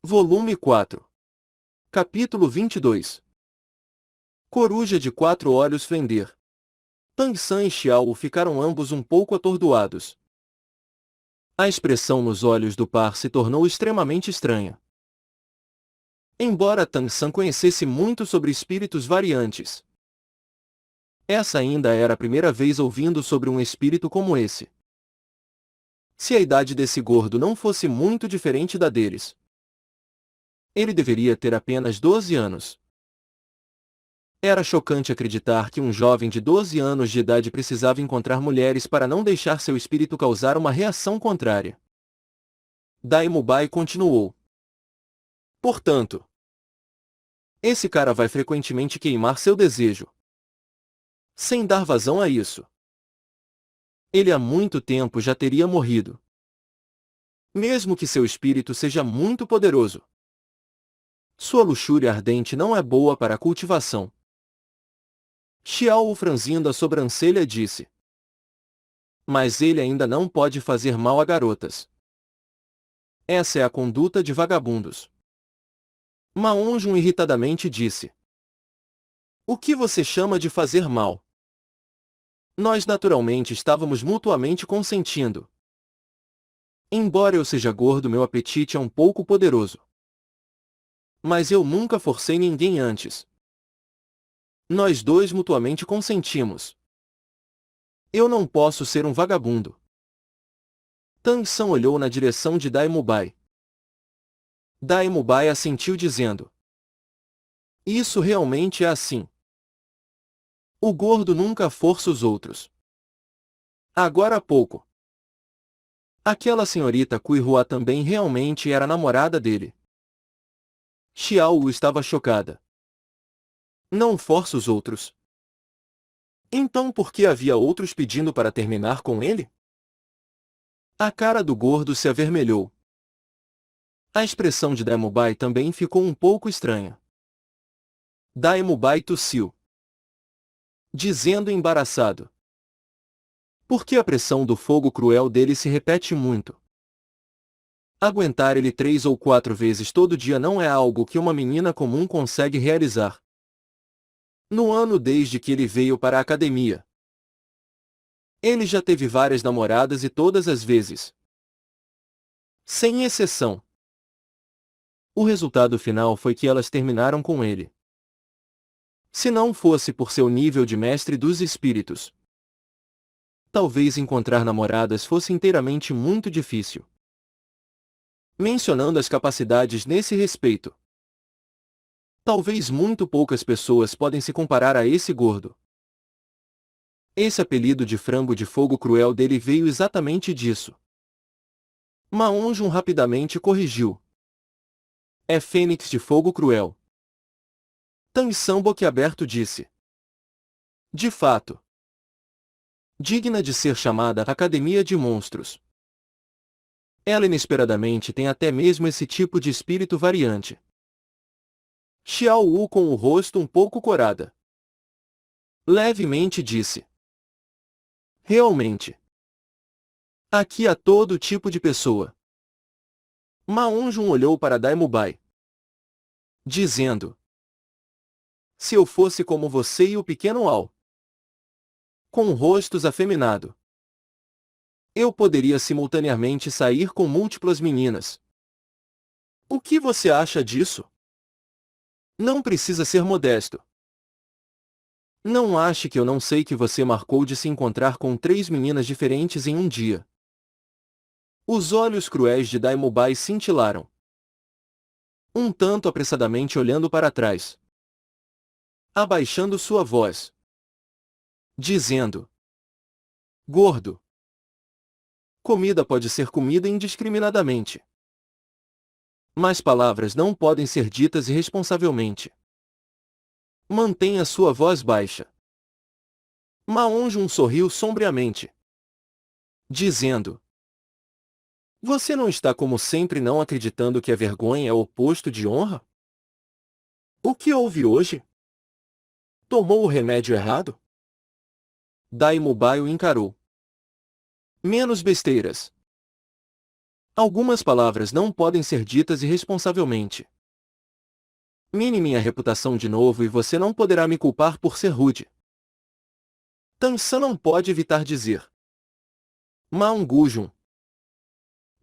Volume 4. Capítulo 22. Coruja de 4 olhos fender. Tang San e Xiao ficaram ambos um pouco atordoados. A expressão nos olhos do par se tornou extremamente estranha. Embora Tang San conhecesse muito sobre espíritos variantes, essa ainda era a primeira vez ouvindo sobre um espírito como esse. Se a idade desse gordo não fosse muito diferente da deles, ele deveria ter apenas 12 anos. Era chocante acreditar que um jovem de 12 anos de idade precisava encontrar mulheres para não deixar seu espírito causar uma reação contrária. Dai Mubai continuou. Portanto, esse cara vai frequentemente queimar seu desejo, sem dar vazão a isso. Ele há muito tempo já teria morrido. Mesmo que seu espírito seja muito poderoso, sua luxúria ardente não é boa para a cultivação. Xiao, franzindo a sobrancelha, disse. Mas ele ainda não pode fazer mal a garotas. Essa é a conduta de vagabundos. Maonjun irritadamente disse. O que você chama de fazer mal? Nós naturalmente estávamos mutuamente consentindo. Embora eu seja gordo, meu apetite é um pouco poderoso. Mas eu nunca forcei ninguém antes. Nós dois mutuamente consentimos. Eu não posso ser um vagabundo. Tang San olhou na direção de Dai Mubai. Dai Mubai assentiu dizendo. Isso realmente é assim. O gordo nunca força os outros. Agora há pouco. Aquela senhorita Cui Hua também realmente era namorada dele. Xiao estava chocada. Não força os outros. Então por que havia outros pedindo para terminar com ele? A cara do gordo se avermelhou. A expressão de Dai Mubai também ficou um pouco estranha. Dai Mubai tossiu, dizendo embaraçado. Por que a pressão do fogo cruel dele se repete muito? Aguentar ele 3 ou 4 vezes todo dia não é algo que uma menina comum consegue realizar. No ano desde que ele veio para a academia, ele já teve várias namoradas e todas as vezes, sem exceção, o resultado final foi que elas terminaram com ele. Se não fosse por seu nível de mestre dos espíritos, talvez encontrar namoradas fosse inteiramente muito difícil. Mencionando as capacidades nesse respeito, talvez muito poucas pessoas podem se comparar a esse gordo. Esse apelido de frango de fogo cruel dele veio exatamente disso. Maonjun rapidamente corrigiu. É fênix de fogo cruel. Tang San boquiaberto disse. De fato. Digna de ser chamada Academia de Monstros. Ela inesperadamente tem até mesmo esse tipo de espírito variante. Xiao Wu, com o rosto um pouco corada, levemente disse. Realmente. Aqui há todo tipo de pessoa. Maonjun olhou para Dai Mubai, dizendo. Se eu fosse como você e o pequeno Ao, com rostos afeminado, eu poderia simultaneamente sair com múltiplas meninas. O que você acha disso? Não precisa ser modesto. Não ache que eu não sei que você marcou de se encontrar com 3 meninas diferentes em um dia. Os olhos cruéis de Dai Mubai cintilaram. Um tanto apressadamente olhando para trás, abaixando sua voz, dizendo. Gordo. Comida pode ser comida indiscriminadamente. Mas palavras não podem ser ditas irresponsavelmente. Mantenha sua voz baixa. Maonjun sorriu sombriamente, dizendo. Você não está como sempre não acreditando que a vergonha é o oposto de honra? O que houve hoje? Tomou o remédio errado? Dai Mubai o encarou. Menos besteiras. Algumas palavras não podem ser ditas irresponsavelmente. Mine minha reputação de novo e você não poderá me culpar por ser rude. Tan-san não pode evitar dizer. Ma-un-gu-jun.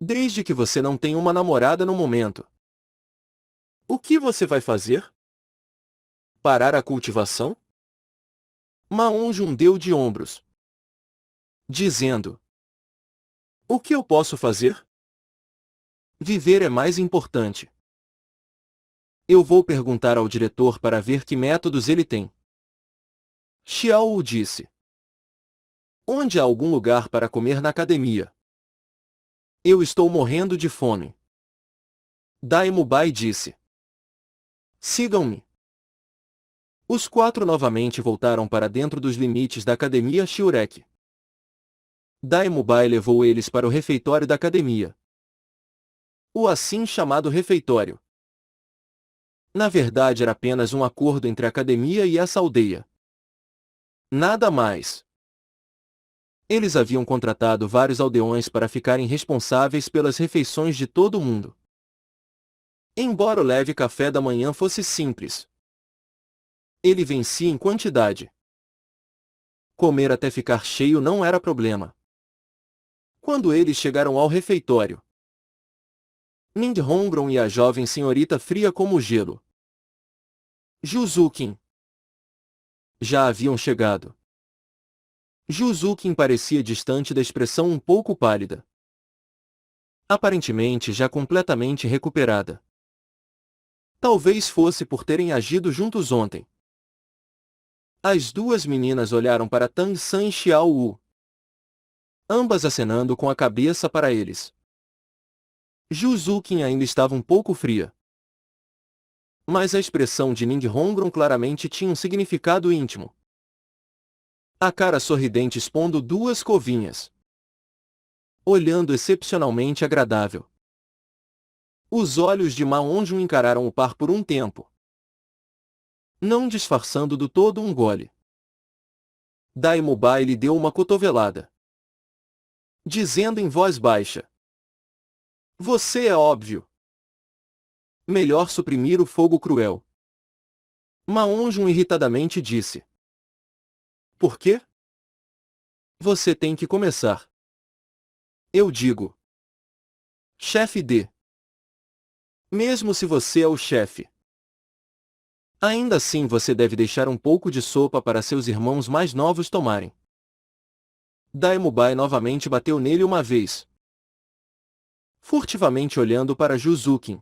Desde que você não tem uma namorada no momento. O que você vai fazer? Parar a cultivação? Ma-un-jun deu de ombros, dizendo. O que eu posso fazer? Viver é mais importante. Eu vou perguntar ao diretor para ver que métodos ele tem. Xiao disse. Onde há algum lugar para comer na academia? Eu estou morrendo de fome. Daimubai disse. Sigam-me. Os quatro novamente voltaram para dentro dos limites da academia Shiureki. Daimubai levou eles para o refeitório da academia. O assim chamado refeitório. Na verdade era apenas um acordo entre a academia e essa aldeia. Nada mais. Eles haviam contratado vários aldeões para ficarem responsáveis pelas refeições de todo mundo. Embora o leve café da manhã fosse simples, ele vencia em quantidade. Comer até ficar cheio não era problema. Quando eles chegaram ao refeitório, Nindhongron e a jovem senhorita fria como gelo, Juzukin, já haviam chegado. Juzukin parecia distante da expressão um pouco pálida. Aparentemente já completamente recuperada. Talvez fosse por terem agido juntos ontem. As duas meninas olharam para Tan-san e Xiao-wu, ambas acenando com a cabeça para eles. Juzukin ainda estava um pouco fria. Mas a expressão de Nindhongron claramente tinha um significado íntimo. A cara sorridente expondo duas covinhas. Olhando excepcionalmente agradável. Os olhos de Ma-on-jun encararam o par por um tempo, não disfarçando do todo um gole. Daimubai lhe deu uma cotovelada, dizendo em voz baixa. Você é óbvio. Melhor suprimir o fogo cruel. Ma-on-jun irritadamente disse. Por quê? Você tem que começar. Eu digo. Chefe D. Mesmo se você é o chefe. Ainda assim você deve deixar um pouco de sopa para seus irmãos mais novos tomarem. Daimubai novamente bateu nele uma vez, furtivamente olhando para Juzukin.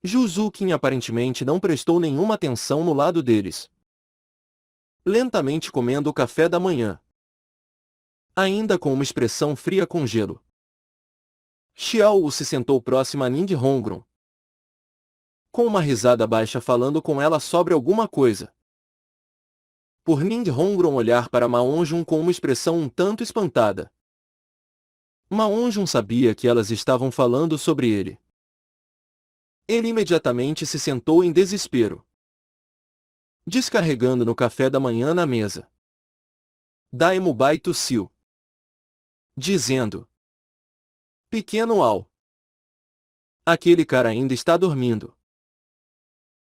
Juzukin aparentemente não prestou nenhuma atenção no lado deles. Lentamente comendo o café da manhã, ainda com uma expressão fria com gelo. Xiao se sentou próxima a Nindhongron, com uma risada baixa falando com ela sobre alguma coisa. Por Nindhongron olhar para Ma-on-jun com uma expressão um tanto espantada. Ma-on-jun sabia que elas estavam falando sobre ele. Ele imediatamente se sentou em desespero, descarregando no café da manhã na mesa. Daimubai tossiu, dizendo. Pequeno Al. Aquele cara ainda está dormindo.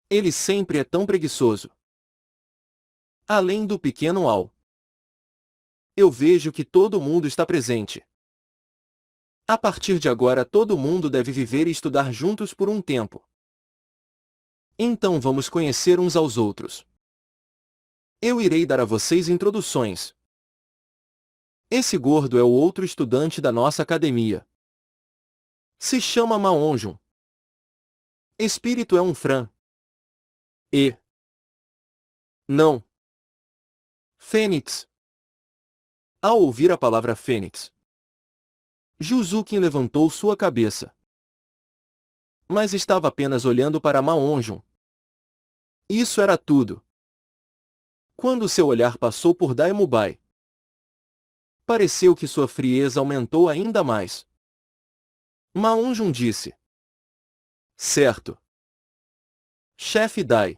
Ele sempre é tão preguiçoso. Além do pequeno Al. Eu vejo que todo mundo está presente. A partir de agora todo mundo deve viver e estudar juntos por um tempo. Então vamos conhecer uns aos outros. Eu irei dar a vocês introduções. Esse gordo é o outro estudante da nossa academia. Se chama Ma-on-jun. Espírito é um Fran. E. Não. Fênix. Ao ouvir a palavra Fênix, Juzukin levantou sua cabeça. Mas estava apenas olhando para Ma-on-jun. Isso era tudo. Quando seu olhar passou por Daimubai, pareceu que sua frieza aumentou ainda mais. Ma-on-jun disse. Certo. Chefe Dai.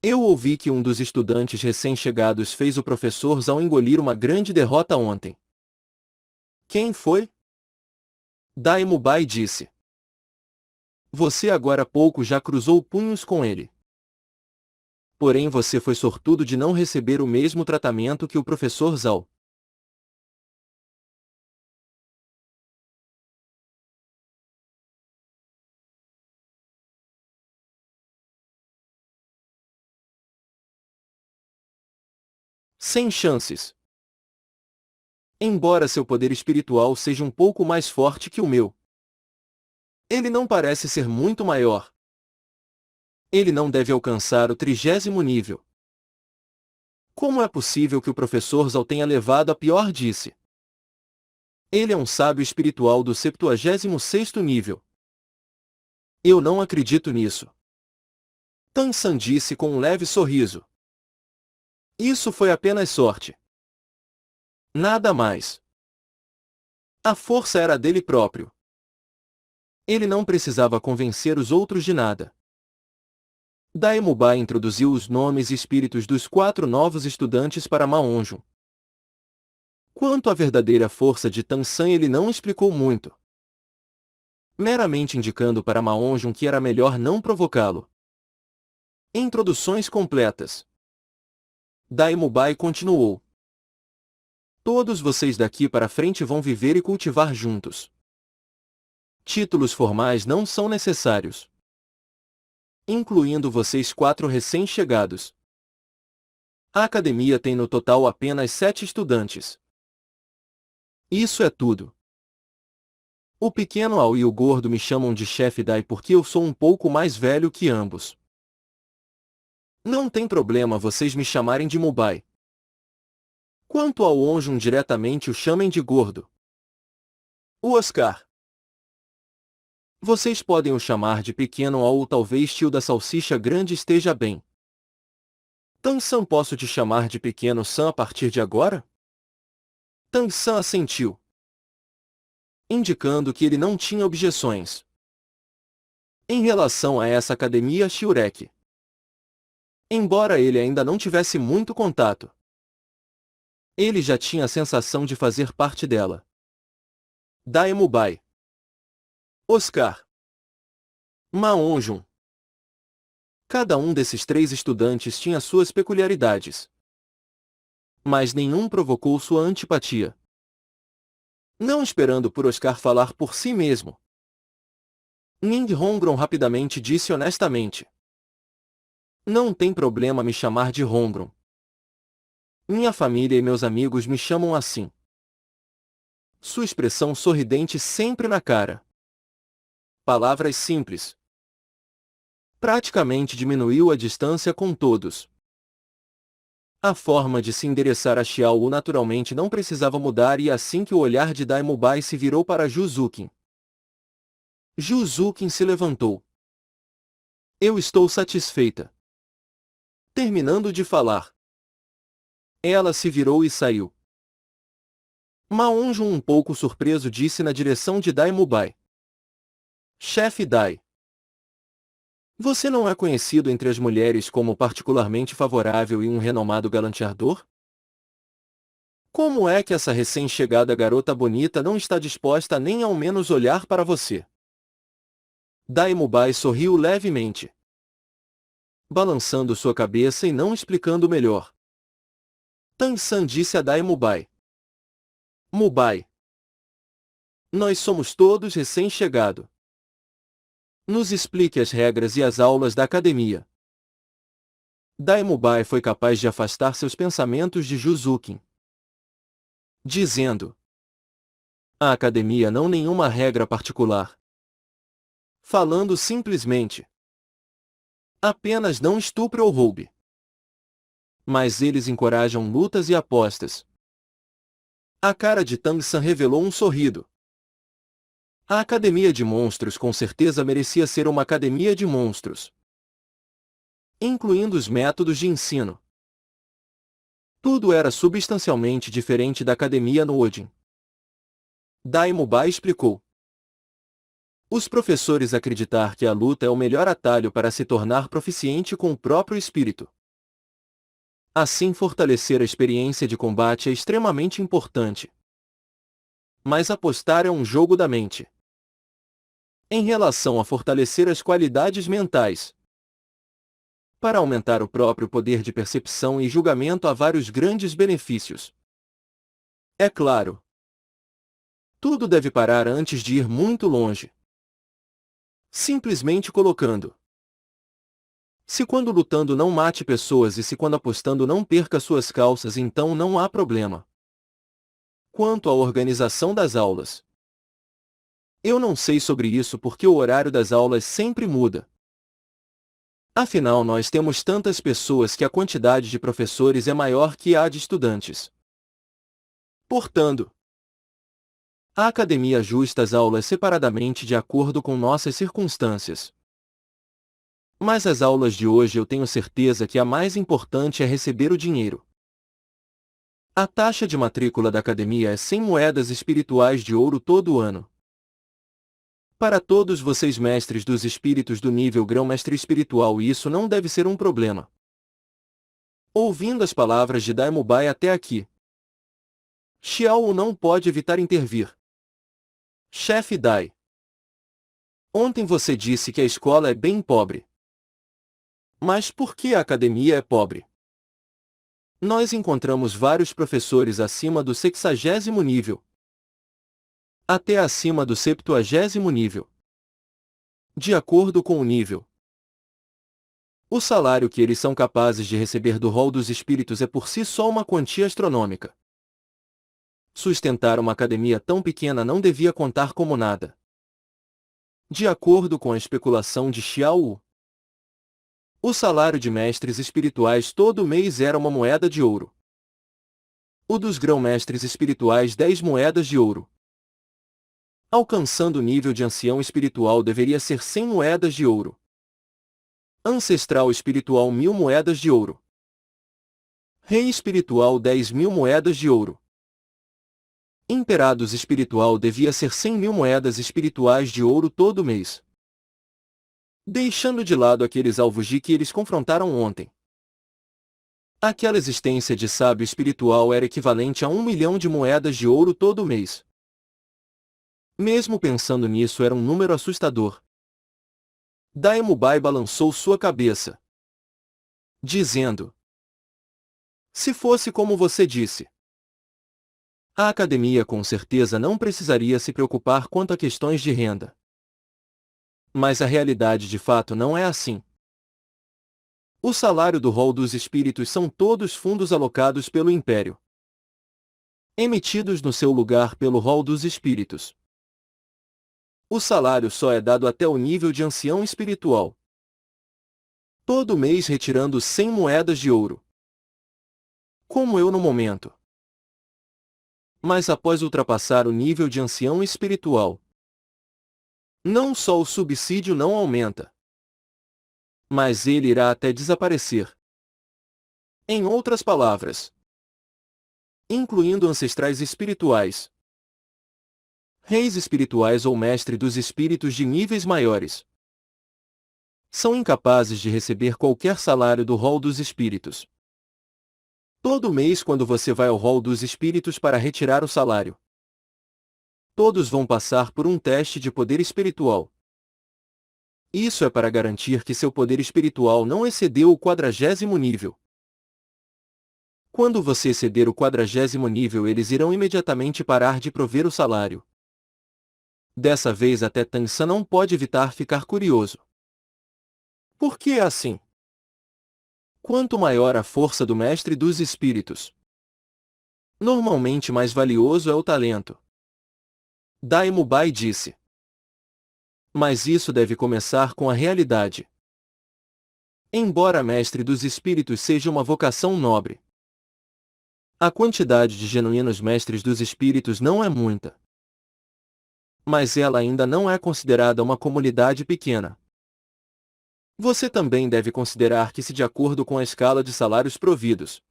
Eu ouvi que um dos estudantes recém-chegados fez o professor Zhao engolir uma grande derrota ontem. Quem foi? Dai-Mubai disse. Você agora há pouco já cruzou punhos com ele. Porém você foi sortudo de não receber o mesmo tratamento que o professor Zhao. Sem chances. Embora seu poder espiritual seja um pouco mais forte que o meu, ele não parece ser muito maior. Ele não deve alcançar o 30º nível. Como é possível que o professor Zhao tenha levado a pior disse? Ele é um sábio espiritual do 76º nível. Eu não acredito nisso. Tan San disse com um leve sorriso. Isso foi apenas sorte. Nada mais. A força era dele próprio. Ele não precisava convencer os outros de nada. Dai-Mubai introduziu os nomes e espíritos dos 4 novos estudantes para Ma Onjun. Quanto à verdadeira força de Tan San ele não explicou muito, meramente indicando para Ma Onjun que era melhor não provocá-lo. Introduções completas. Dai-Mubai continuou. Todos vocês daqui para frente vão viver e cultivar juntos. Títulos formais não são necessários. Incluindo vocês 4 recém-chegados. A academia tem no total apenas 7 estudantes. Isso é tudo. O pequeno Ao e o gordo me chamam de chefe Dai porque eu sou um pouco mais velho que ambos. Não tem problema vocês me chamarem de Mubai. Quanto ao Onjun diretamente o chamem de gordo. O Oscar. Vocês podem o chamar de pequeno Ao ou talvez tio da salsicha grande esteja bem. Tan San posso te chamar de pequeno San a partir de agora? Tan San assentiu, indicando que ele não tinha objeções. Em relação a essa academia Shiurek, embora ele ainda não tivesse muito contato, ele já tinha a sensação de fazer parte dela. Dai-Mubai, Oscar, Ma Onjun. Cada um desses 3 estudantes tinha suas peculiaridades, mas nenhum provocou sua antipatia. Não esperando por Oscar falar por si mesmo, Ning Hongron rapidamente disse honestamente. Não tem problema me chamar de Hongron. Minha família e meus amigos me chamam assim. Sua expressão sorridente sempre na cara. Palavras simples. Praticamente diminuiu a distância com todos. A forma de se endereçar a Xiao naturalmente não precisava mudar e assim que o olhar de Dai-Mubai se virou para Juzukin. Juzukin se levantou. Eu estou satisfeita. Terminando de falar, ela se virou e saiu. Ma Onjun um pouco surpreso disse na direção de Dai-Mubai. Chefe Dai. Você não é conhecido entre as mulheres como particularmente favorável e um renomado galanteador? Como é que essa recém-chegada garota bonita não está disposta a nem ao menos olhar para você? Dai-Mubai sorriu levemente, balançando sua cabeça e não explicando melhor. Tan San disse a Dai-Mubai. Mubai. Nós somos todos recém-chegado. Nos explique as regras e as aulas da academia. Dai-Mubai foi capaz de afastar seus pensamentos de Juzukin, dizendo: a academia não nenhuma regra particular. Falando simplesmente. Apenas não estupre ou roube. Mas eles encorajam lutas e apostas. A cara de Tang San revelou um sorriso. A academia de monstros com certeza merecia ser uma academia de monstros, incluindo os métodos de ensino. Tudo era substancialmente diferente da academia no Odin. Dai-Mubai explicou. Os professores acreditar que a luta é o melhor atalho para se tornar proficiente com o próprio espírito. Assim fortalecer a experiência de combate é extremamente importante. Mas apostar é um jogo da mente. em relação a fortalecer as qualidades mentais. Para aumentar o próprio poder de percepção e julgamento há vários grandes benefícios. É claro, tudo deve parar antes de ir muito longe. Simplesmente colocando. Se quando lutando não mate pessoas e se quando apostando não perca suas calças, então não há problema. Quanto à organização das aulas, eu não sei sobre isso porque o horário das aulas sempre muda. Afinal, nós temos tantas pessoas que a quantidade de professores é maior que a de estudantes. Portanto, a academia ajusta as aulas separadamente de acordo com nossas circunstâncias. Mas as aulas de hoje eu tenho certeza que a mais importante é receber o dinheiro. A taxa de matrícula da academia é 100 moedas espirituais de ouro todo ano. Para todos vocês mestres dos espíritos do nível grão-mestre espiritual, isso não deve ser um problema. Ouvindo as palavras de Daimubai até aqui, Xiao não pode evitar intervir. Chefe Dai, ontem você disse que a escola é bem pobre. Mas por que a academia é pobre? Nós encontramos vários professores acima do 60º nível, até acima do 70º nível. De acordo com o nível, o salário que eles são capazes de receber do rol dos espíritos é por si só uma quantia astronômica. Sustentar uma academia tão pequena não devia contar como nada. De acordo com a especulação de Xiao, o salário de mestres espirituais todo mês era uma moeda de ouro. O dos grão-mestres espirituais 10 moedas de ouro. Alcançando o nível de ancião espiritual deveria ser 100 moedas de ouro. Ancestral espiritual 1000 moedas de ouro. Rei espiritual 10.000 moedas de ouro. Imperados espiritual devia ser 100.000 moedas espirituais de ouro todo mês. Deixando de lado aqueles alvos de que eles confrontaram ontem. Aquela existência de sábio espiritual era equivalente a 1 milhão de moedas de ouro todo mês. Mesmo pensando nisso, era um número assustador. Daimubai balançou sua cabeça, dizendo: se fosse como você disse, a academia com certeza não precisaria se preocupar quanto a questões de renda. Mas a realidade de fato não é assim. O salário do rol dos espíritos são todos fundos alocados pelo Império, emitidos no seu lugar pelo rol dos espíritos. O salário só é dado até o nível de ancião espiritual. Todo mês retirando 100 moedas de ouro. Como eu no momento. Mas após ultrapassar o nível de ancião espiritual, não só o subsídio não aumenta, mas ele irá até desaparecer. Em outras palavras, incluindo ancestrais espirituais, reis espirituais ou mestre dos espíritos de níveis maiores, são incapazes de receber qualquer salário do rol dos espíritos. Todo mês quando você vai ao rol dos espíritos para retirar o salário, todos vão passar por um teste de poder espiritual. Isso é para garantir que seu poder espiritual não excedeu o 40º nível. Quando você exceder o 40º nível, eles irão imediatamente parar de prover o salário. Dessa vez até Tansan não pode evitar ficar curioso. Por que é assim? Quanto maior a força do mestre dos espíritos, normalmente mais valioso é o talento. Daimubai disse. Mas isso deve começar com a realidade. Embora mestre dos espíritos seja uma vocação nobre, a quantidade de genuínos mestres dos espíritos não é muita. Mas ela ainda não é considerada uma comunidade pequena. Você também deve considerar que, se de acordo com a escala de salários providos,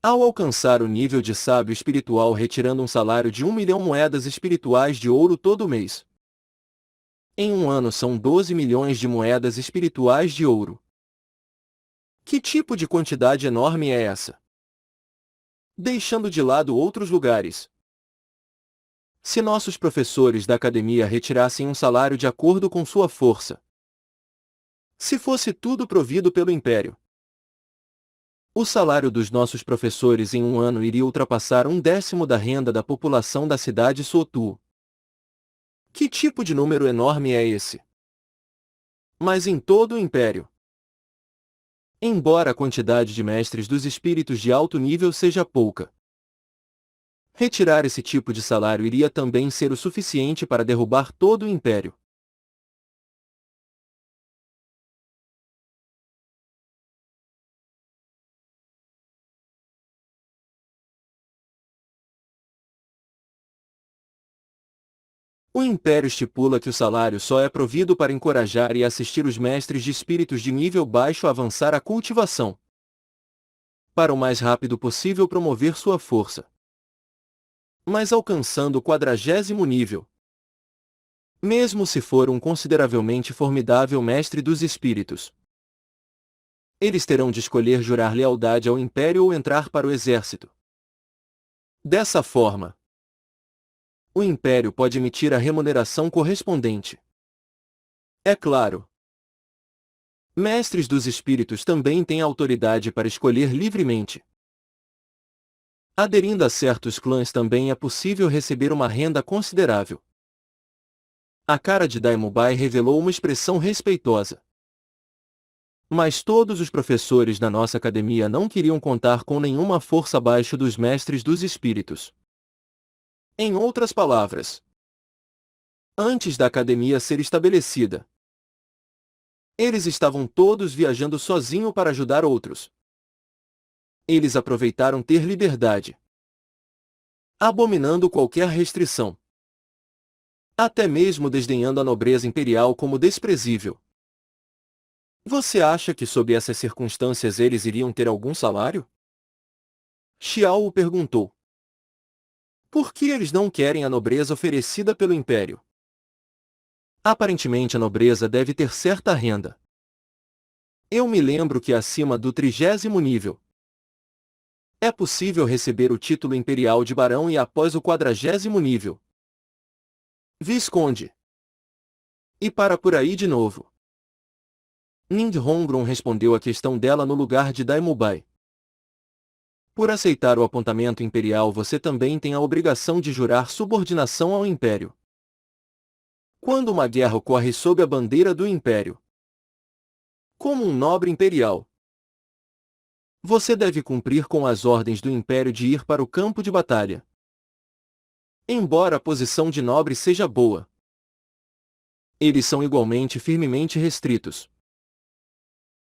ao alcançar o nível de sábio espiritual retirando um salário de 1 milhão moedas espirituais de ouro todo mês, em um ano são 12 milhões de moedas espirituais de ouro. Que tipo de quantidade enorme é essa? Deixando de lado outros lugares. Se nossos professores da academia retirassem um salário de acordo com sua força. Se fosse tudo provido pelo Império. O salário dos nossos professores em um ano iria ultrapassar 1/10 da renda da população da cidade Sotu. Que tipo de número enorme é esse? Mas em todo o Império. Embora a quantidade de mestres dos espíritos de alto nível seja pouca, retirar esse tipo de salário iria também ser o suficiente para derrubar todo o Império. O Império estipula que o salário só é provido para encorajar e assistir os mestres de espíritos de nível baixo a avançar a cultivação, para o mais rápido possível promover sua força. Mas alcançando o 40º nível, mesmo se for um consideravelmente formidável mestre dos espíritos, eles terão de escolher jurar lealdade ao Império ou entrar para o exército. Dessa forma, o Império pode emitir a remuneração correspondente. É claro, mestres dos espíritos também têm autoridade para escolher livremente. Aderindo a certos clãs também é possível receber uma renda considerável. A cara de Daimubai revelou uma expressão respeitosa. Mas todos os professores da nossa academia não queriam contar com nenhuma força abaixo dos mestres dos espíritos. Em outras palavras, antes da academia ser estabelecida, eles estavam todos viajando sozinhos para ajudar outros. Eles aproveitaram ter liberdade, abominando qualquer restrição, até mesmo desdenhando a nobreza imperial como desprezível. Você acha que sob essas circunstâncias eles iriam ter algum salário? Xiao perguntou. Por que eles não querem a nobreza oferecida pelo Império? Aparentemente a nobreza deve ter certa renda. Eu me lembro que acima do 30º nível, é possível receber o título imperial de barão e após o 40º nível, visconde. E para por aí de novo. Nindhongron respondeu a questão dela no lugar de Daimubai. Por aceitar o apontamento imperial você também tem a obrigação de jurar subordinação ao Império. Quando uma guerra ocorre sob a bandeira do Império, como um nobre imperial, você deve cumprir com as ordens do Império de ir para o campo de batalha. Embora a posição de nobre seja boa, eles são igualmente firmemente restritos.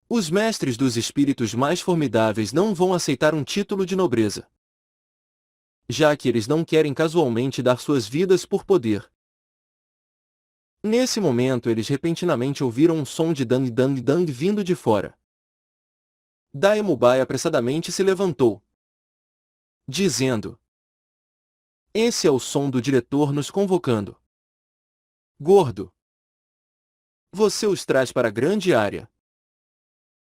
Os mestres dos espíritos mais formidáveis não vão aceitar um título de nobreza, já que eles não querem casualmente dar suas vidas por poder. Nesse momento eles repentinamente ouviram um som de dang dang dang vindo de fora. Daimubai apressadamente se levantou, dizendo: Esse é o som do diretor nos convocando. Gordo, você os traz para a grande área.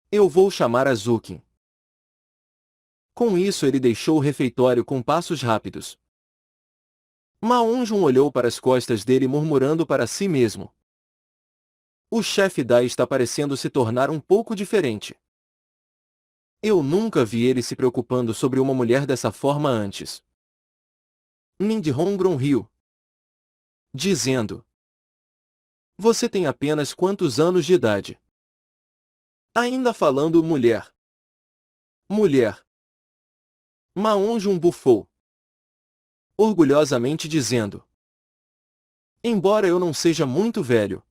Eu vou chamar a Zukin. Com isso ele deixou o refeitório com passos rápidos. Maonjun olhou para as costas dele murmurando para si mesmo. O chefe Dai está parecendo se tornar um pouco diferente. Eu nunca vi ele se preocupando sobre uma mulher dessa forma antes. Nindhongron riu, dizendo: Você tem apenas quantos anos de idade? Ainda falando mulher. Mulher. Maonjun bufou, orgulhosamente dizendo: Embora eu não seja muito velho,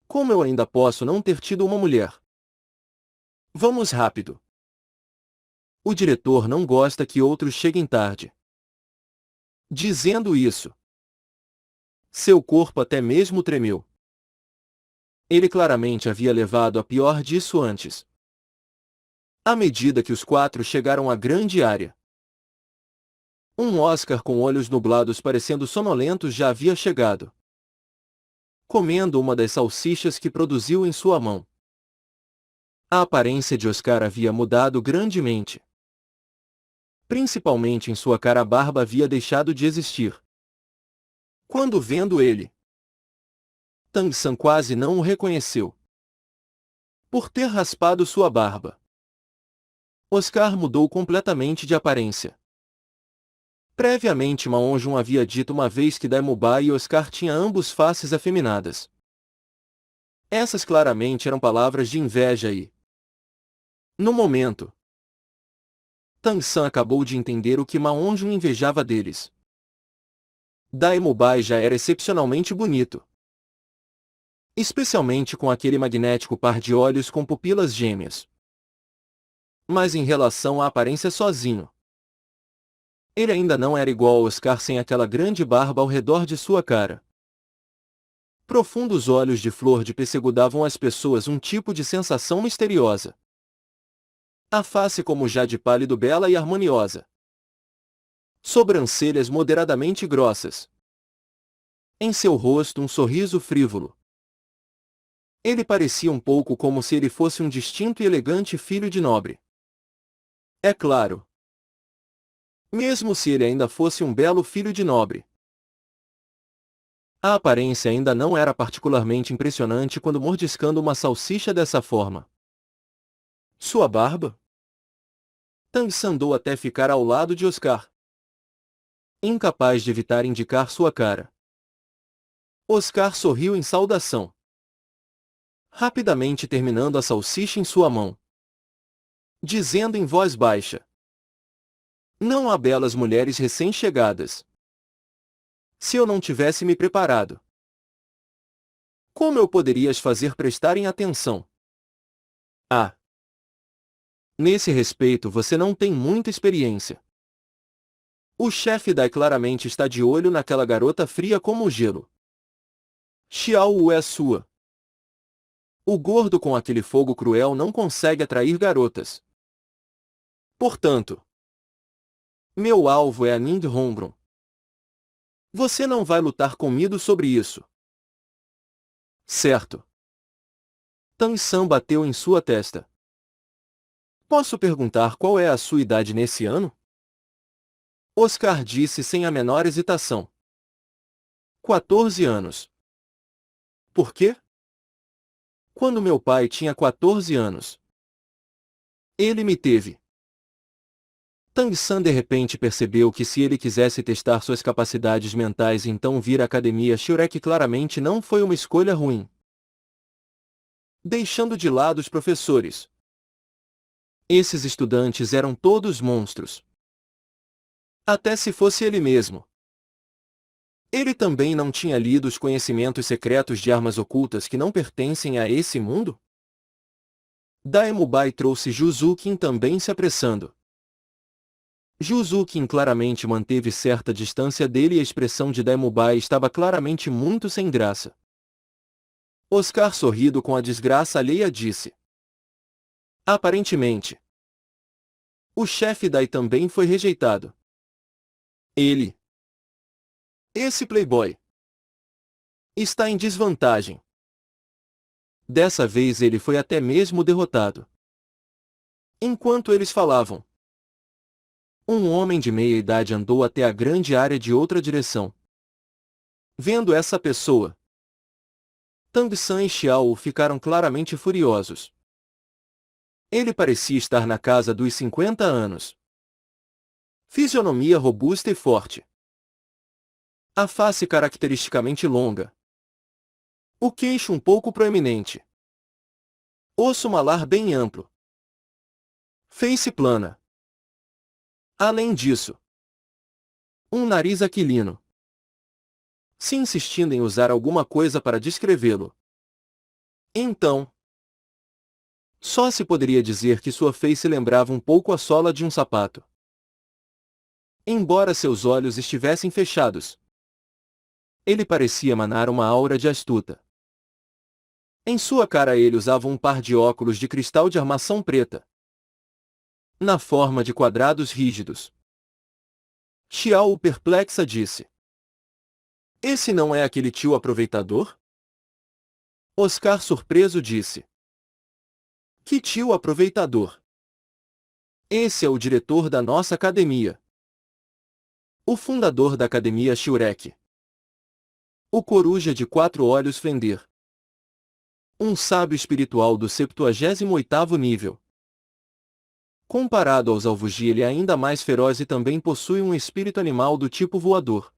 como eu ainda posso não ter tido uma mulher? Vamos rápido. O diretor não gosta que outros cheguem tarde. Dizendo isso, seu corpo até mesmo tremeu. Ele claramente havia levado a pior disso antes. À medida que os quatro chegaram à grande área, um Oscar com olhos nublados parecendo sonolentos já havia chegado, comendo uma das salsichas que produziu em sua mão. A aparência de Oscar havia mudado grandemente. Principalmente em sua cara a barba havia deixado de existir. Quando vendo ele, Tang-san quase não o reconheceu, por ter raspado sua barba. Oscar mudou completamente de aparência. Previamente Ma On-jun havia dito uma vez que Daemubai e Oscar tinham ambos faces afeminadas. Essas claramente eram palavras de inveja e, no momento, Tang-san acabou de entender o que Ma On-jun invejava deles. Daemubai já era excepcionalmente bonito, especialmente com aquele magnético par de olhos com pupilas gêmeas. Mas em relação à aparência sozinho, ele ainda não era igual ao Oscar sem aquela grande barba ao redor de sua cara. Profundos olhos de flor de pêssego davam às pessoas um tipo de sensação misteriosa. A face como jade pálido bela e harmoniosa. Sobrancelhas moderadamente grossas. Em seu rosto um sorriso frívolo. Ele parecia um pouco como se ele fosse um distinto e elegante filho de nobre. É claro. Mesmo se ele ainda fosse um belo filho de nobre. A aparência ainda não era particularmente impressionante quando mordiscando uma salsicha dessa forma. Sua barba? Tang-san andou até ficar ao lado de Oscar, incapaz de evitar indicar sua cara. Oscar sorriu em saudação, rapidamente terminando a salsicha em sua mão, dizendo em voz baixa: "Não há belas mulheres recém-chegadas. Se eu não tivesse me preparado, como eu poderia as fazer prestarem atenção? Ah! Nesse respeito você não tem muita experiência. O chefe Dai claramente está de olho naquela garota fria como o gelo. Xiao Wu é sua. O gordo com aquele fogo cruel não consegue atrair garotas. Portanto, meu alvo é a Ning Hongbron. Você não vai lutar comigo sobre isso. Certo. Tang-san bateu em sua testa. Posso perguntar qual é a sua idade nesse ano? Oscar disse sem a menor hesitação. 14 anos. Por quê? Quando meu pai tinha 14 anos, ele me teve. Tang-san de repente percebeu que se ele quisesse testar suas capacidades mentais então vir à academia Shurek claramente não foi uma escolha ruim. Deixando de lado os professores. Esses estudantes eram todos monstros. Até se fosse ele mesmo. Ele também não tinha lido os conhecimentos secretos de armas ocultas que não pertencem a esse mundo? Daemubai trouxe Juzukin também se apressando. Juzukin claramente manteve certa distância dele e a expressão de Daemubai estava claramente muito sem graça. Oscar sorrindo com a desgraça alheia disse. Aparentemente. O chefe Dai também foi rejeitado. Ele. Esse playboy. Está em desvantagem. Dessa vez ele foi até mesmo derrotado. Enquanto eles falavam, um homem de meia idade andou até a grande área de outra direção. Vendo essa pessoa, Tang-san e Xiao ficaram claramente furiosos. Ele parecia estar na casa dos 50 anos. Fisionomia robusta e forte. A face caracteristicamente longa. O queixo um pouco proeminente. Osso malar bem amplo. Face plana. Além disso, um nariz aquilino. Se insistindo em usar alguma coisa para descrevê-lo, então, só se poderia dizer que sua face lembrava um pouco a sola de um sapato. Embora seus olhos estivessem fechados, ele parecia emanar uma aura de astuta. Em sua cara ele usava um par de óculos de cristal de armação preta, na forma de quadrados rígidos. Xiao perplexa disse. Esse não é aquele tio aproveitador? Oscar surpreso disse. Que tio aproveitador? Esse é o diretor da nossa academia. O fundador da academia Shurek. O coruja de 4 olhos Fender. Um sábio espiritual do 78º nível. Comparado aos alvos, ele é ainda mais feroz e também possui um espírito animal do tipo voador.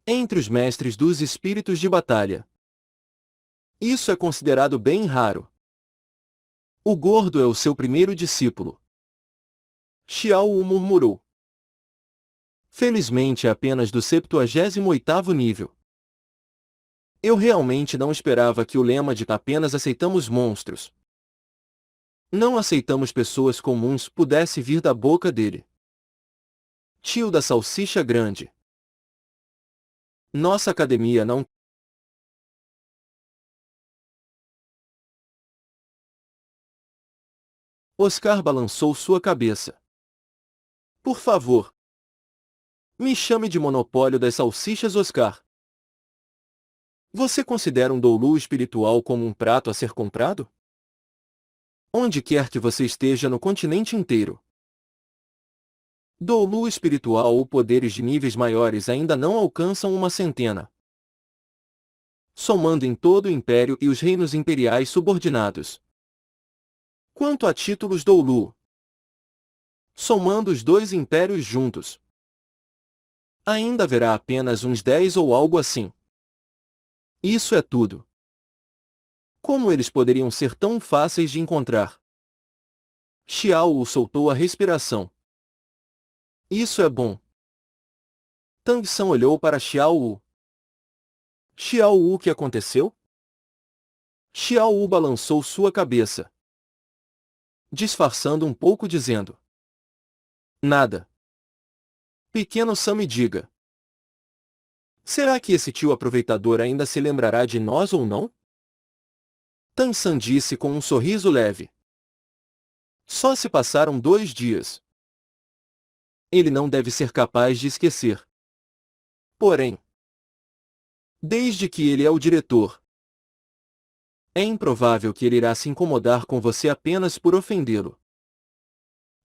Entre os mestres dos espíritos de batalha, isso é considerado bem raro. O gordo é o seu primeiro discípulo. Xiao Wu murmurou. Felizmente é apenas do 78º nível. Eu realmente não esperava que o lema de apenas aceitamos monstros, não aceitamos pessoas comuns pudesse vir da boca dele. Tio da salsicha grande. Nossa academia não. Oscar balançou sua cabeça. Por favor. Me chame de monopólio das salsichas, Oscar. Você considera um doulu espiritual como um prato a ser comprado? Onde quer que você esteja no continente inteiro. Doulu espiritual ou poderes de níveis maiores ainda não alcançam uma centena. Somando em todo o império e os reinos imperiais subordinados. Quanto a títulos doulu, somando os dois impérios juntos, ainda haverá apenas uns 10 ou algo assim. Isso é tudo. Como eles poderiam ser tão fáceis de encontrar? Xiao Wu soltou a respiração. Isso é bom. Tang San olhou para Xiao Wu. Xiao Wu, o que aconteceu? Xiao Wu balançou sua cabeça, disfarçando um pouco, dizendo: nada. Pequeno Sam, me diga. Será que esse tio aproveitador ainda se lembrará de nós ou não? Tang San disse com um sorriso leve. Só se passaram 2 dias. Ele não deve ser capaz de esquecer. Porém, desde que ele é o diretor, é improvável que ele irá se incomodar com você apenas por ofendê-lo.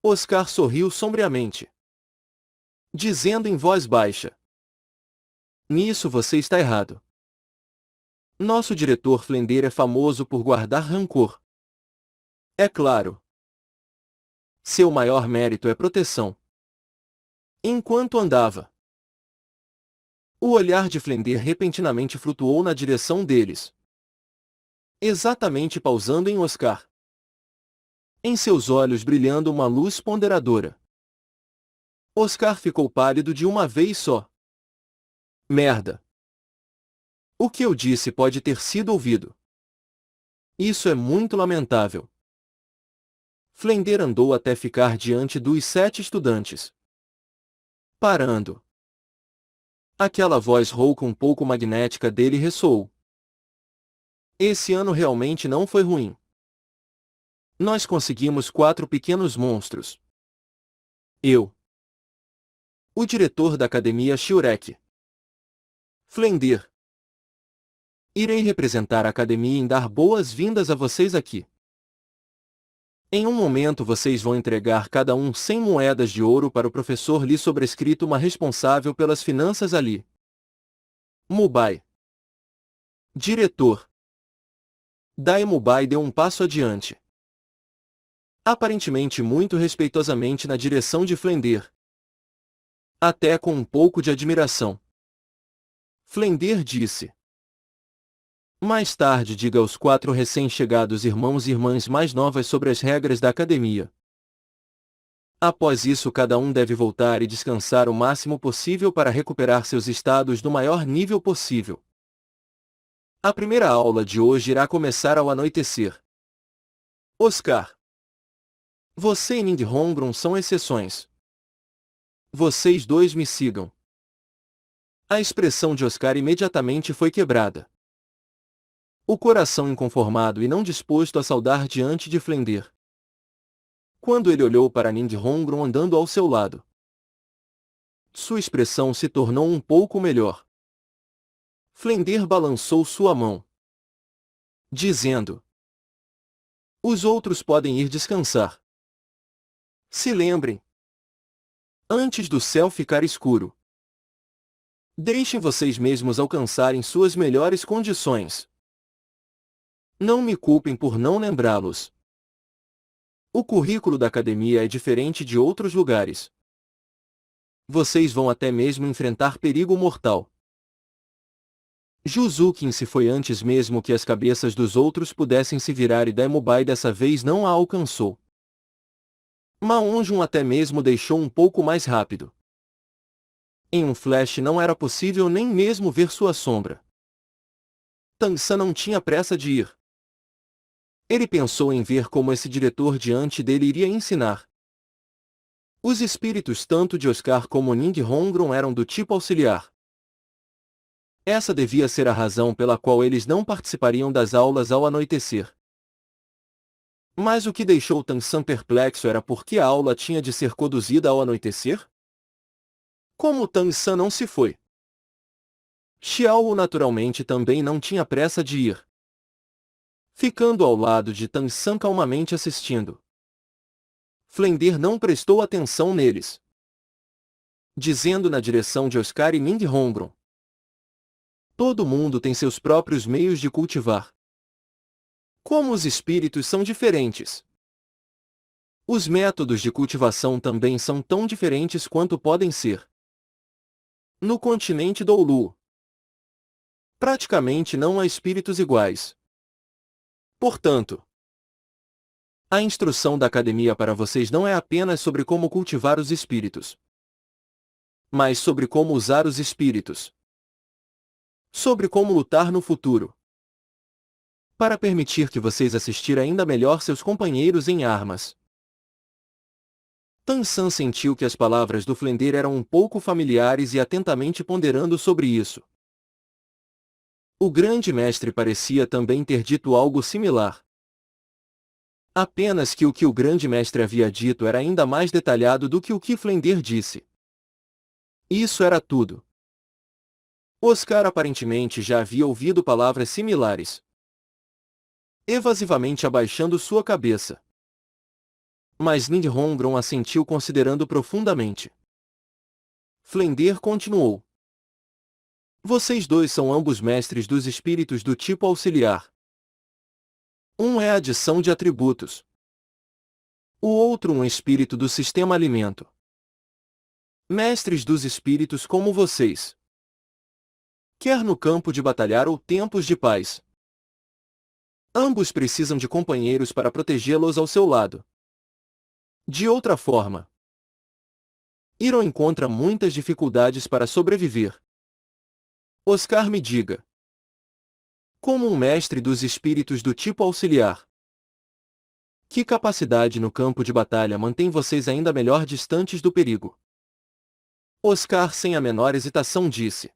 Oscar sorriu sombriamente, dizendo em voz baixa: nisso você está errado. Nosso diretor Flender é famoso por guardar rancor. É claro. Seu maior mérito é proteção. Enquanto andava, o olhar de Flender repentinamente flutuou na direção deles, exatamente pausando em Oscar. Em seus olhos brilhando uma luz ponderadora. Oscar ficou pálido de uma vez só. Merda. O que eu disse pode ter sido ouvido. Isso é muito lamentável. Flender andou até ficar diante dos 7 estudantes. Parando. Aquela voz rouca um pouco magnética dele ressoou. Esse ano realmente não foi ruim. Nós conseguimos 4 pequenos monstros. Eu. O diretor da academia Shurek. Flender. Irei representar a academia em dar boas-vindas a vocês aqui. Em um momento vocês vão entregar cada um 100 moedas de ouro para o professor Lee, sobrescrito uma responsável pelas finanças ali. Mubai. Diretor. Dai Mubai deu um passo adiante, aparentemente muito respeitosamente na direção de Flender, até com um pouco de admiração. Flender disse: mais tarde diga aos 4 recém-chegados irmãos e irmãs mais novas sobre as regras da academia. Após isso, cada um deve voltar e descansar o máximo possível para recuperar seus estados no maior nível possível. A primeira aula de hoje irá começar ao anoitecer. Oscar. Você e Ning Hongbron são exceções. Vocês dois me sigam. A expressão de Oscar imediatamente foi quebrada. O coração inconformado e não disposto a saudar diante de Flender. Quando ele olhou para Ning Hongbron andando ao seu lado, sua expressão se tornou um pouco melhor. Flender balançou sua mão, dizendo: os outros podem ir descansar. Se lembrem, antes do céu ficar escuro, Deixem vocês mesmos alcançarem suas melhores condições. Não me culpem por não lembrá-los. O currículo da academia é diferente de outros lugares. Vocês vão até mesmo enfrentar perigo mortal. Juzukin se foi antes mesmo que as cabeças dos outros pudessem se virar e Daemobai dessa vez não a alcançou. Maonjun até mesmo deixou um pouco mais rápido. Em um flash não era possível nem mesmo ver sua sombra. Tansan não tinha pressa de ir. Ele pensou em ver como esse diretor diante dele iria ensinar. Os espíritos tanto de Oscar como Ning Hongron eram do tipo auxiliar. Essa devia ser a razão pela qual eles não participariam das aulas ao anoitecer. Mas o que deixou Tansan perplexo era por que a aula tinha de ser conduzida ao anoitecer? Como Tansan não se foi? Xiao naturalmente também não tinha pressa de ir. Ficando ao lado de Tansan calmamente assistindo. Flender não prestou atenção neles. Dizendo na direção de Oscar e Ning Hongron. Todo mundo tem seus próprios meios de cultivar. Como os espíritos são diferentes. Os métodos de cultivação também são tão diferentes quanto podem ser. No continente Doulu, praticamente não há espíritos iguais. Portanto, a instrução da academia para vocês não é apenas sobre como cultivar os espíritos, mas sobre como usar os espíritos. Sobre como lutar no futuro. Para permitir que vocês assistir ainda melhor seus companheiros em armas. Tansan sentiu que as palavras do Flender eram um pouco familiares e atentamente ponderando sobre isso. O grande mestre parecia também ter dito algo similar. Apenas que o grande mestre havia dito era ainda mais detalhado do que o que Flender disse. Isso era tudo. Oscar aparentemente já havia ouvido palavras similares. Evasivamente abaixando sua cabeça. Mas Ning Hongron assentiu considerando profundamente. Flender continuou. Vocês dois são ambos mestres dos espíritos do tipo auxiliar. Um é a adição de atributos. O outro um espírito do sistema alimento. Mestres dos espíritos como vocês. Quer no campo de batalhar ou tempos de paz. Ambos precisam de companheiros para protegê-los ao seu lado. De outra forma, Hiro encontra muitas dificuldades para sobreviver. Oscar, me diga. Como um mestre dos espíritos do tipo auxiliar, que capacidade no campo de batalha mantém vocês ainda melhor distantes do perigo? Oscar sem a menor hesitação disse.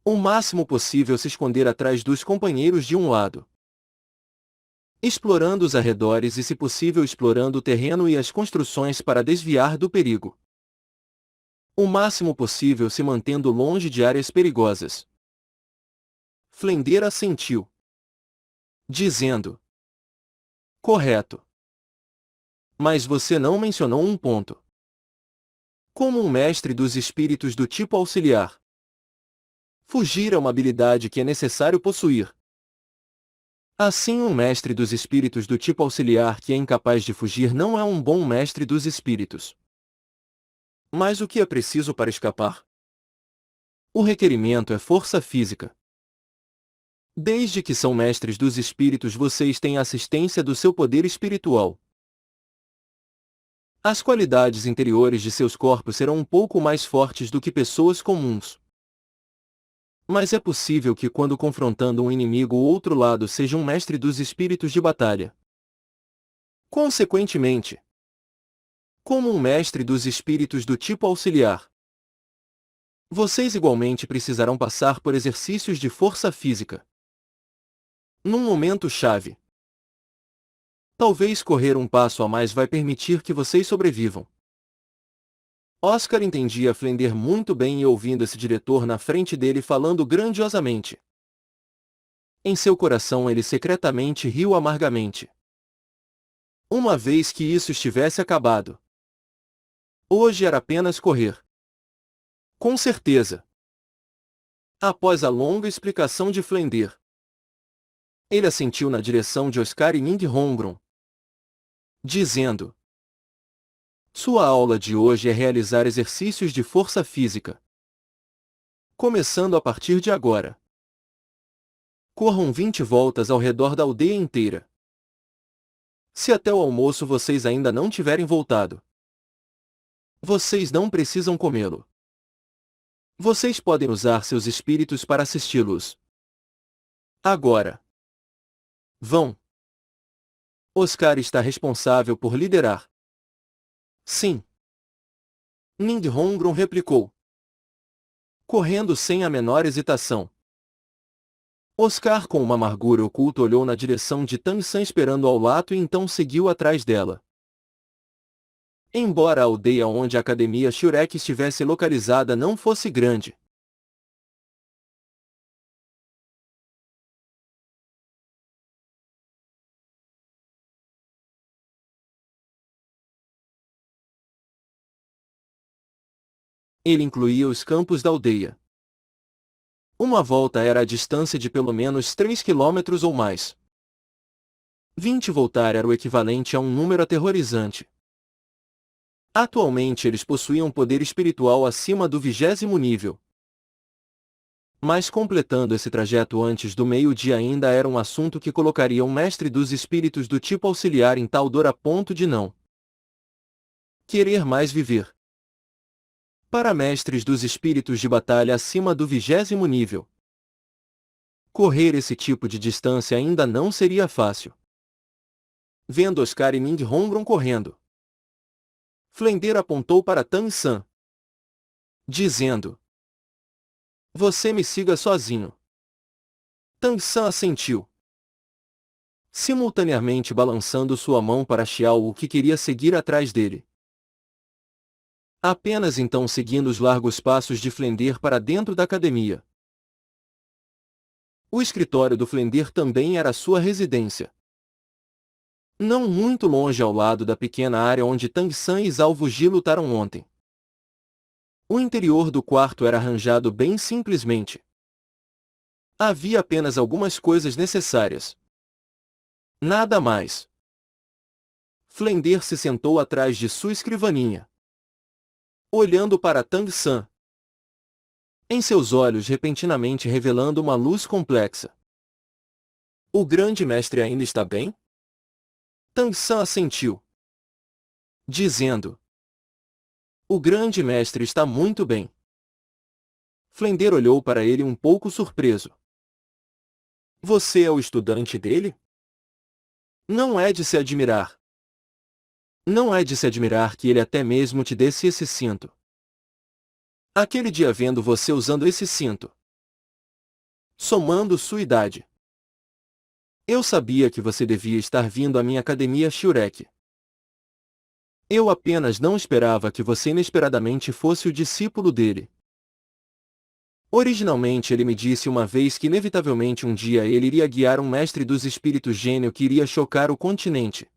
O máximo possível se esconder atrás dos companheiros de um lado. Explorando os arredores e se possível explorando o terreno e as construções para desviar do perigo. O máximo possível se mantendo longe de áreas perigosas. Flender assentiu. Dizendo. Correto. Mas você não mencionou um ponto. Como um mestre dos espíritos do tipo auxiliar. Fugir é uma habilidade que é necessário possuir. Assim, um mestre dos espíritos do tipo auxiliar que é incapaz de fugir não é um bom mestre dos espíritos. Mas o que é preciso para escapar? O requerimento é força física. Desde que são mestres dos espíritos, vocês têm a assistência do seu poder espiritual. As qualidades interiores de seus corpos serão um pouco mais fortes do que pessoas comuns. Mas é possível que quando confrontando um inimigo o outro lado seja um mestre dos espíritos de batalha. Consequentemente, como um mestre dos espíritos do tipo auxiliar, vocês igualmente precisarão passar por exercícios de força física. Num momento-chave. Talvez correr um passo a mais vai permitir que vocês sobrevivam. Oscar entendia Flender muito bem e ouvindo esse diretor na frente dele falando grandiosamente. Em seu coração ele secretamente riu amargamente. Uma vez que isso estivesse acabado. Hoje era apenas correr. Com certeza. Após a longa explicação de Flender, ele assentiu na direção de Oscar e Ninghongron, dizendo: Sua aula de hoje é realizar exercícios de força física. Começando a partir de agora. Corram 20 voltas ao redor da aldeia inteira. Se até o almoço vocês ainda não tiverem voltado, vocês não precisam comê-lo. Vocês podem usar seus espíritos para assisti-los. Agora. Vão. Oscar está responsável por liderar. Sim. Ninghongron replicou, correndo sem a menor hesitação. Oscar, com uma amargura oculta, olhou na direção de Tang San esperando ao lado e então seguiu atrás dela. Embora a aldeia onde a Academia Shurek estivesse localizada não fosse grande, ele incluía os campos da aldeia. Uma volta era a distância de pelo menos 3 quilômetros ou mais. 20 voltar era o equivalente a um número aterrorizante. Atualmente eles possuíam poder espiritual acima do 20º nível. Mas completando esse trajeto antes do meio-dia ainda era um assunto que colocaria um mestre dos espíritos do tipo auxiliar em tal dor a ponto de não querer mais viver. Para mestres dos espíritos de batalha acima do 20º nível, correr esse tipo de distância ainda não seria fácil. Vendo Oscar e Ninghongron correndo, Flender apontou para Tang San, dizendo: Você me siga sozinho. Tang San assentiu, simultaneamente balançando sua mão para Xiao, que queria seguir atrás dele. Apenas então seguindo os largos passos de Flender para dentro da academia. O escritório do Flender também era sua residência. Não muito longe ao lado da pequena área onde Tang San e Zhao Wuji lutaram ontem. O interior do quarto era arranjado bem simplesmente. Havia apenas algumas coisas necessárias. Nada mais. Flender se sentou atrás de sua escrivaninha, olhando para Tang San. Em seus olhos repentinamente revelando uma luz complexa. O grande mestre ainda está bem? Tang San assentiu, dizendo: O grande mestre está muito bem. Flender olhou para ele um pouco surpreso. Você é o estudante dele? Não é de se admirar. Não é de se admirar que ele até mesmo te desse esse cinto. Aquele dia vendo você usando esse cinto, somando sua idade, eu sabia que você devia estar vindo à minha academia Shurek. Eu apenas não esperava que você inesperadamente fosse o discípulo dele. Originalmente ele me disse uma vez que inevitavelmente um dia ele iria guiar um mestre dos espíritos gênio que iria chocar o continente.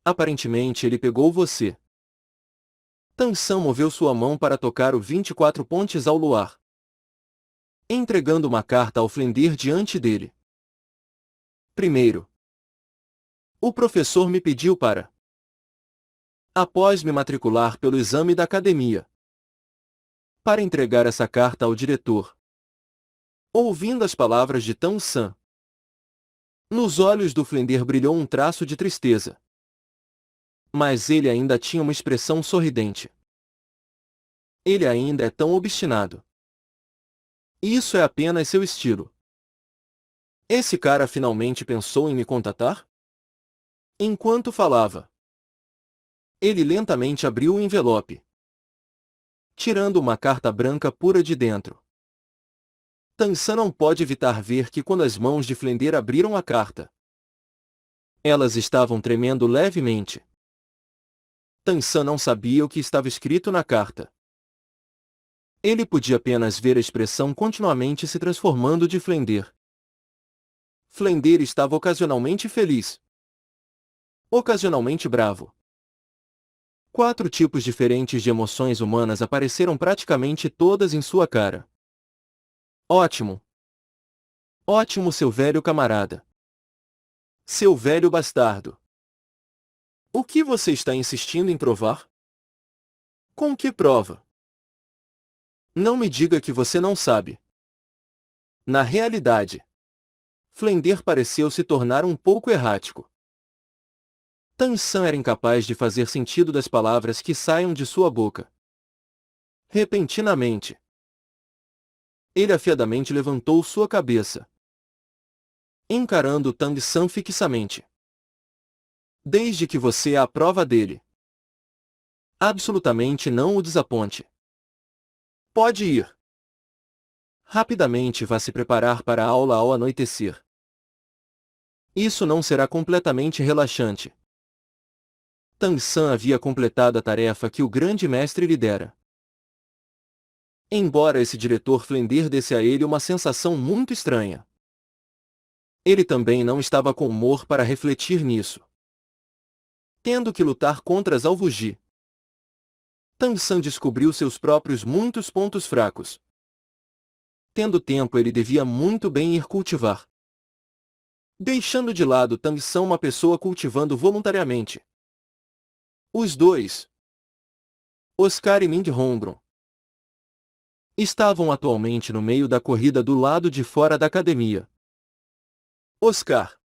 Aparentemente ele pegou você. Tang San moveu sua mão para tocar o 24 pontes ao luar, entregando uma carta ao Flender diante dele. Primeiro, o professor me pediu para, após me matricular pelo exame da academia, para entregar essa carta ao diretor. Ouvindo as palavras de Tang San, nos olhos do Flender brilhou um traço de tristeza. Mas ele ainda tinha uma expressão sorridente. Ele ainda é tão obstinado. Isso é apenas seu estilo. Esse cara finalmente pensou em me contatar? Enquanto falava, ele lentamente abriu o envelope, tirando uma carta branca pura de dentro. Tang San não pode evitar ver que quando as mãos de Flender abriram a carta, elas estavam tremendo levemente. Tang San não sabia o que estava escrito na carta. Ele podia apenas ver a expressão continuamente se transformando de Flender. Flender estava ocasionalmente feliz, ocasionalmente bravo, 4 tipos diferentes de emoções humanas apareceram praticamente todas em sua cara. Ótimo! Ótimo, seu velho camarada! Seu velho bastardo! O que você está insistindo em provar? Com que prova? Não me diga que você não sabe. Na realidade, Flender pareceu se tornar um pouco errático. Tan-san era incapaz de fazer sentido das palavras que saiam de sua boca. Repentinamente, ele afiadamente levantou sua cabeça, encarando Tang-san fixamente. Desde que você é a prova dele, absolutamente não o desaponte. Pode ir. Rapidamente vá se preparar para a aula ao anoitecer. Isso não será completamente relaxante. Tang-san havia completado a tarefa que o grande mestre lhe dera. Embora esse diretor Flender desse a ele uma sensação muito estranha, ele também não estava com humor para refletir nisso. Tendo que lutar contra as Alvugi, Tang-san descobriu seus próprios muitos pontos fracos. Tendo tempo, ele devia muito bem ir cultivar. Deixando de lado Tang-san, uma pessoa cultivando voluntariamente. Os dois, Oscar e Min-hongron, estavam atualmente no meio da corrida do lado de fora da academia. Oscar,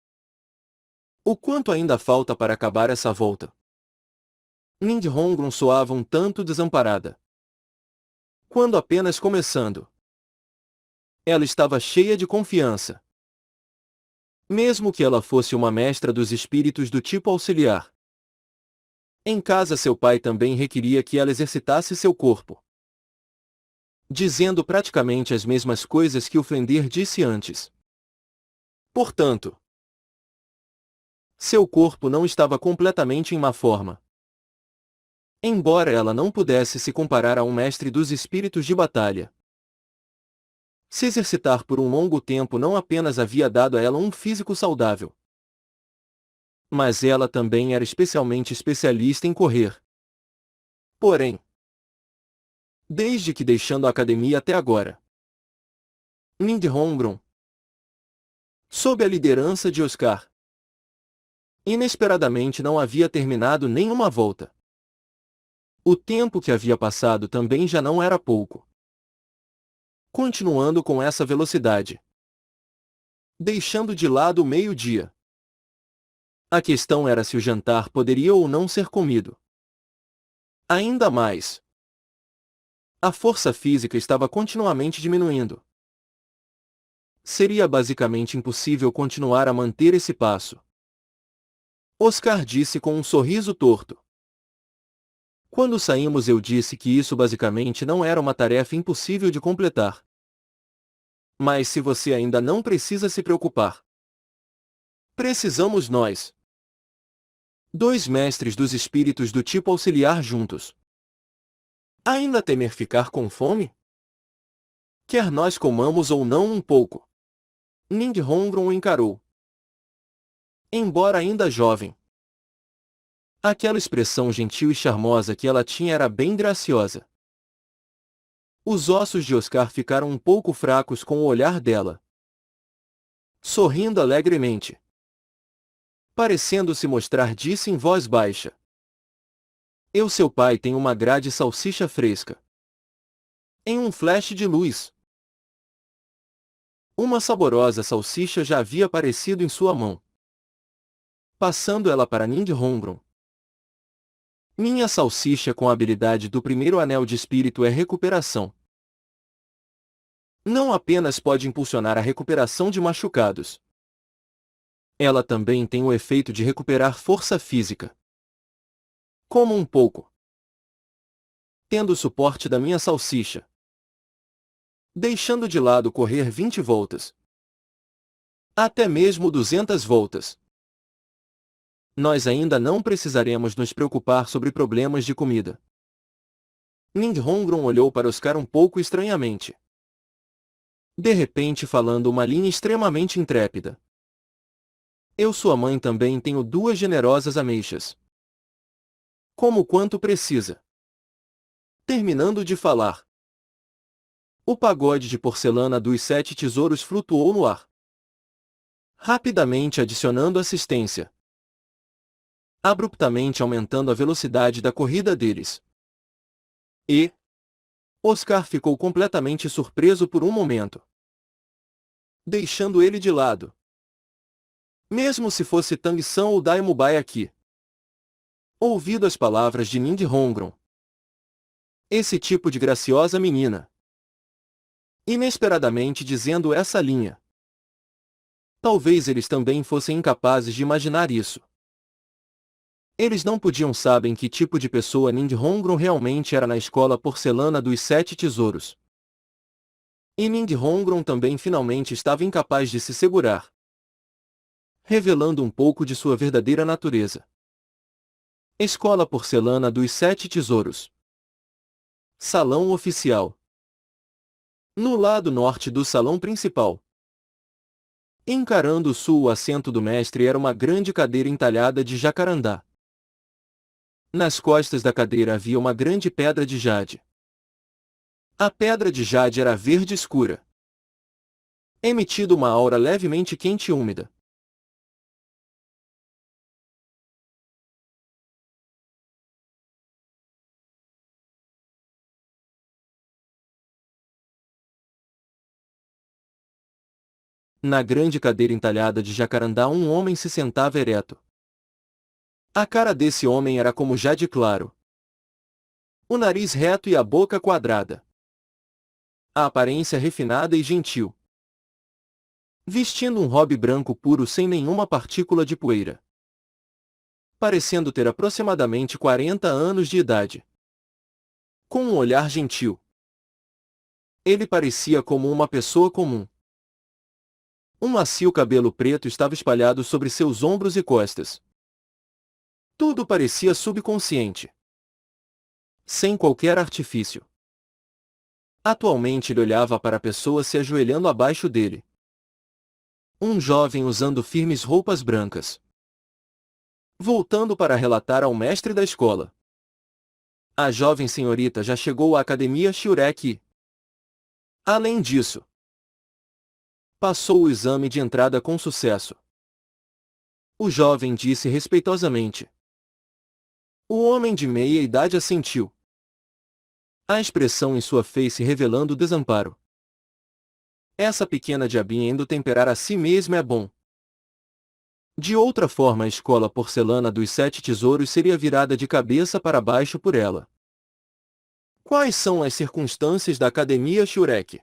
o quanto ainda falta para acabar essa volta? Min-hongron soava um tanto desamparada. Quando apenas começando. Ela estava cheia de confiança. Mesmo que ela fosse uma mestra dos espíritos do tipo auxiliar. Em casa, seu pai também requeria que ela exercitasse seu corpo, dizendo praticamente as mesmas coisas que o Flender disse antes. Portanto, seu corpo não estava completamente em má forma. Embora ela não pudesse se comparar a um mestre dos espíritos de batalha. Se exercitar por um longo tempo não apenas havia dado a ela um físico saudável, mas ela também era especialmente especialista em correr. Porém, desde que deixando a academia até agora, Min-hongron, sob a liderança de Oscar, inesperadamente não havia terminado nenhuma volta. O tempo que havia passado também já não era pouco. Continuando com essa velocidade, deixando de lado o meio-dia. A questão era se o jantar poderia ou não ser comido. Ainda mais, a força física estava continuamente diminuindo. Seria basicamente impossível continuar a manter esse passo. Oscar disse com um sorriso torto. Quando saímos, eu disse que isso basicamente não era uma tarefa impossível de completar. Mas se você ainda não precisa se preocupar. Precisamos nós, 2 mestres dos espíritos do tipo auxiliar juntos. Ainda temer ficar com fome? Quer nós comamos ou não um pouco. Min-hongron o encarou. Embora ainda jovem, aquela expressão gentil e charmosa que ela tinha era bem graciosa. Os ossos de Oscar ficaram um pouco fracos com o olhar dela. Sorrindo alegremente, parecendo se mostrar, disse em voz baixa. Seu pai tem uma grade salsicha fresca. Em um flash de luz, uma saborosa salsicha já havia aparecido em sua mão. Passando ela para Min-hongron. Minha salsicha com a habilidade do primeiro anel de espírito é recuperação. Não apenas pode impulsionar a recuperação de machucados. Ela também tem o efeito de recuperar força física. Como um pouco. Tendo o suporte da minha salsicha. Deixando de lado correr 20 voltas. Até mesmo 200 voltas. Nós ainda não precisaremos nos preocupar sobre problemas de comida. Min-hongron olhou para Oscar um pouco estranhamente. De repente, falando uma linha extremamente intrépida. Eu, sua mãe, também tenho 2 generosas ameixas. Como quanto precisa. Terminando de falar, o pagode de porcelana dos 7 tesouros flutuou no ar, rapidamente adicionando assistência, abruptamente aumentando a velocidade da corrida deles. E Oscar ficou completamente surpreso por um momento, deixando ele de lado. Mesmo se fosse Tang-san ou Daimubai aqui. Ouvido as palavras de Nindy Hongron, esse tipo de graciosa menina, inesperadamente dizendo essa linha. Talvez eles também fossem incapazes de imaginar isso. Eles não podiam saber que tipo de pessoa Nindy Hongron realmente era na escola porcelana dos 7 tesouros. E Nindy Hongron também finalmente estava incapaz de se segurar, revelando um pouco de sua verdadeira natureza. Escola porcelana dos 7 tesouros. Salão oficial. No lado norte do salão principal, encarando o sul, o assento do mestre era uma grande cadeira entalhada de jacarandá. Nas costas da cadeira havia uma grande pedra de jade. A pedra de jade era verde escura, emitindo uma aura levemente quente e úmida. Na grande cadeira entalhada de jacarandá um homem se sentava ereto. A cara desse homem era como jade claro, o nariz reto e a boca quadrada. A aparência refinada e gentil. Vestindo um robe branco puro sem nenhuma partícula de poeira. Parecendo ter aproximadamente 40 anos de idade. Com um olhar gentil. Ele parecia como uma pessoa comum. Um macio cabelo preto estava espalhado sobre seus ombros e costas. Tudo parecia subconsciente, sem qualquer artifício. Atualmente ele olhava para a pessoa se ajoelhando abaixo dele. Um jovem usando firmes roupas brancas. Voltando para relatar ao mestre da escola. A jovem senhorita já chegou à Academia Shurek e, além disso, passou o exame de entrada com sucesso. O jovem disse respeitosamente. O homem de meia idade assentiu, a expressão em sua face revelando desamparo. Essa pequena diabinha indo temperar a si mesma é bom. De outra forma a escola porcelana dos 7 tesouros seria virada de cabeça para baixo por ela. Quais são as circunstâncias da Academia Shurek?